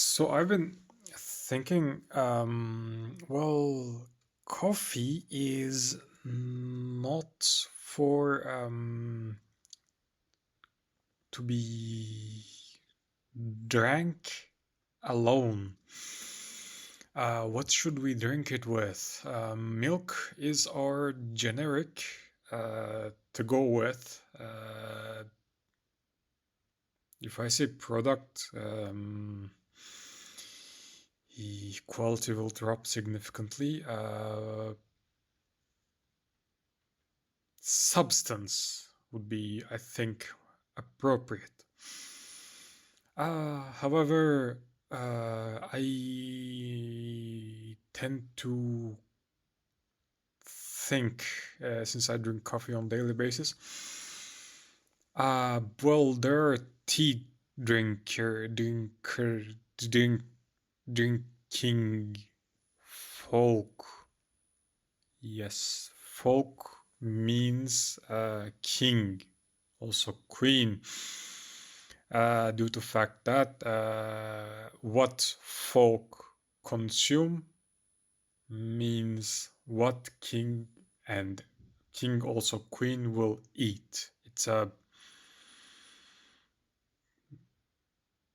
So I've been thinking, well, coffee is not for to be drank alone. What should we drink it with? Milk is our generic to go with. If I say product, quality will drop significantly. Substance would be, I think, appropriate. However, I tend to think, since I drink coffee on a daily basis, well, there are tea drinking folk. Yes, folk means king, also queen, due to fact that what folk consume means what king and king also queen will eat. It's a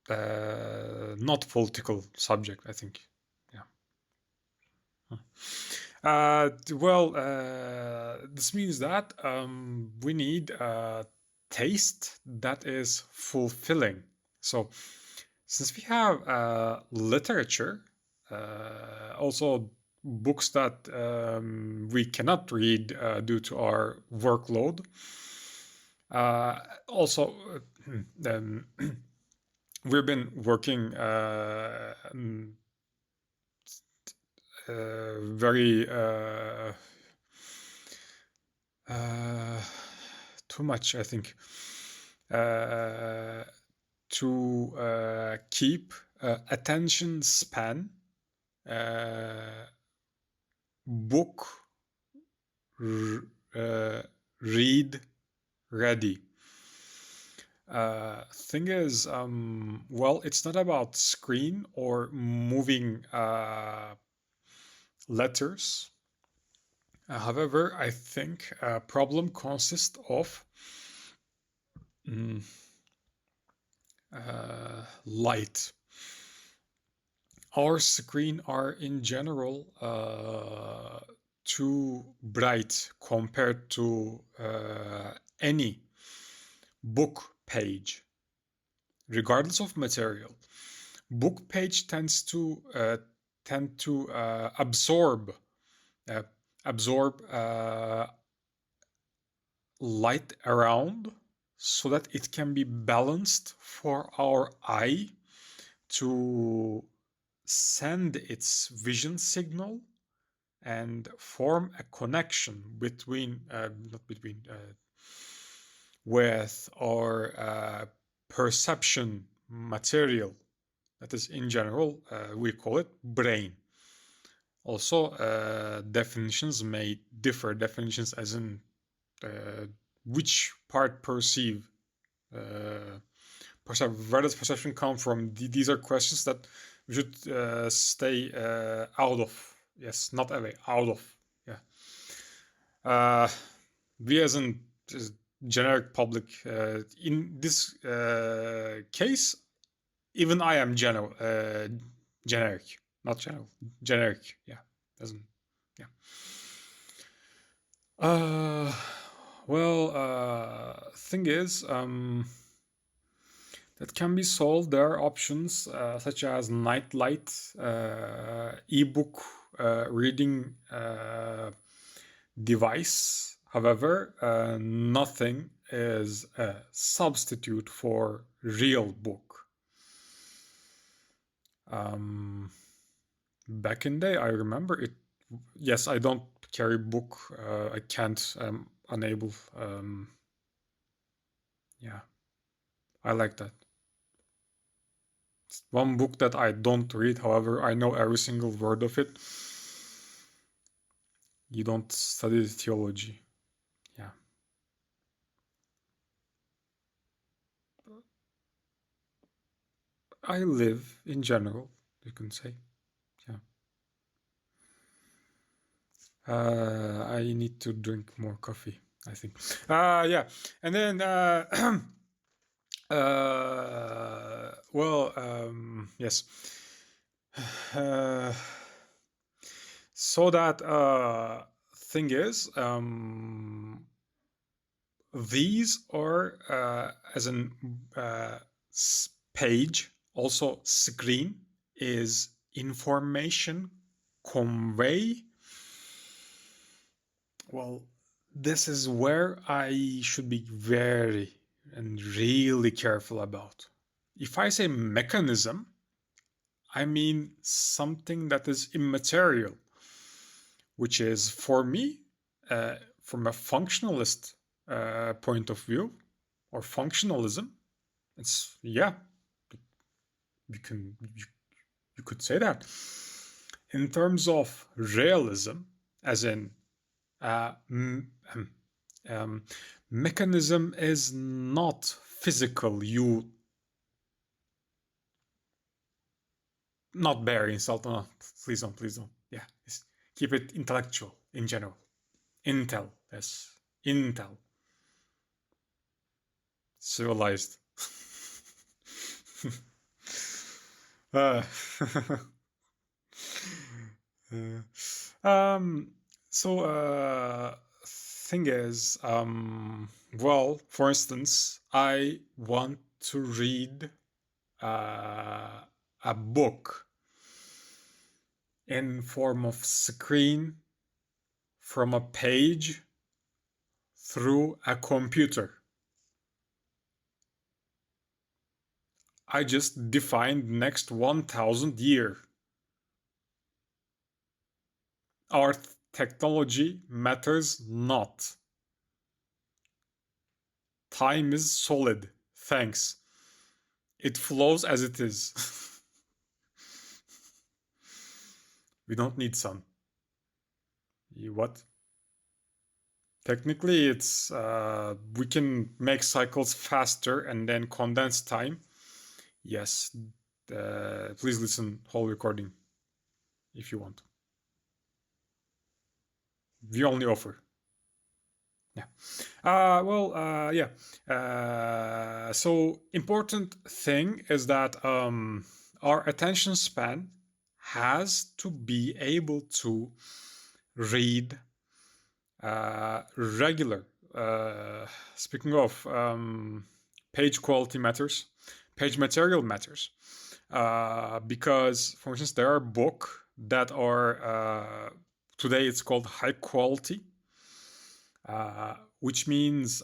not political subject, I think. Yeah. This means that we need a taste that is fulfilling. So, since we have literature, also books that we cannot read due to our workload, also, then we've been working very too much, I think, to keep attention span book read ready. Thing is, well, it's not about screen or moving letters. However, I think a problem consists of light. Our screen are in general too bright compared to any book page, regardless of material. Book page tends to absorb light around so that it can be balanced for our eye to send its vision signal and form a connection between with our perception material. That is, in general, we call it brain. Also, definitions may differ. Definitions as in which part perceive. Where does perception come from? These are questions that we should stay out of. Yes, not away, out of. Yeah. We as in generic public, in this case, even I am generic, not general, generic. Yeah, doesn't. Yeah. Thing is, that can be solved. There are options such as Nightlight, ebook reading device. However, nothing is a substitute for real book. Back in day, I remember it. Yes, I don't carry book. I can't. I'm unable. Yeah, I like that. It's one book that I don't read. However, I know every single word of it. You don't study theology. Yeah. I live in general, you can say. Yeah. I need to drink more coffee, I think. Yeah. And then, yes. So that thing is, these are as an page, also screen is information convey. Well, this is where I should be very and really careful about. If I say mechanism, I mean something that is immaterial, which is for me, from a functionalist point of view, or functionalism, it's you could say that. In terms of realism, as in mechanism is not physical. You not bear insult. No, please don't. Yeah, keep it intellectual in general. Intel, yes, Intel. Civilized. Thing is, well, for instance, I want to read a book in form of screen from a page through a computer. I just defined next 1,000 year. Our technology matters not. Time is solid. Thanks. It flows as it is. We don't need sun. What? Technically, it's we can make cycles faster and then condense time. Yes. Please listen whole recording if you want. We only offer. Yeah. Yeah. So important thing is that our attention span has to be able to read regular. Speaking of, page quality matters, page material matters, because, for instance, there are books that are today it's called high quality, which means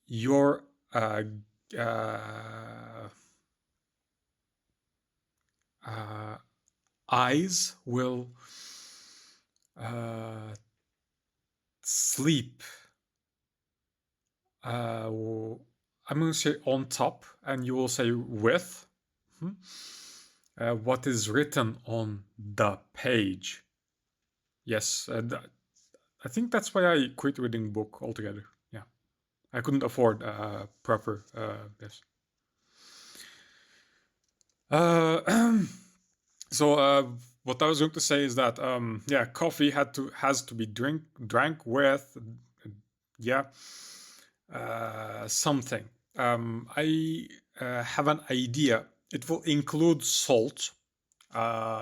your eyes will sleep. I'm going to say on top, and you will say with what is written on the page. Yes, I think that's why I quit reading book altogether. Yeah, I couldn't afford proper yes. So what I was going to say is that yeah, coffee has to be drank with something. I have an idea. It will include salt,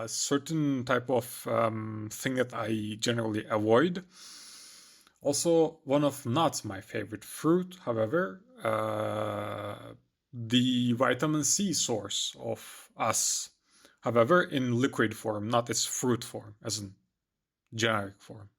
certain type of thing that I generally avoid. Also, one of not my favorite fruit, however, the vitamin C source of us, however, in liquid form, not its fruit form, as in generic form.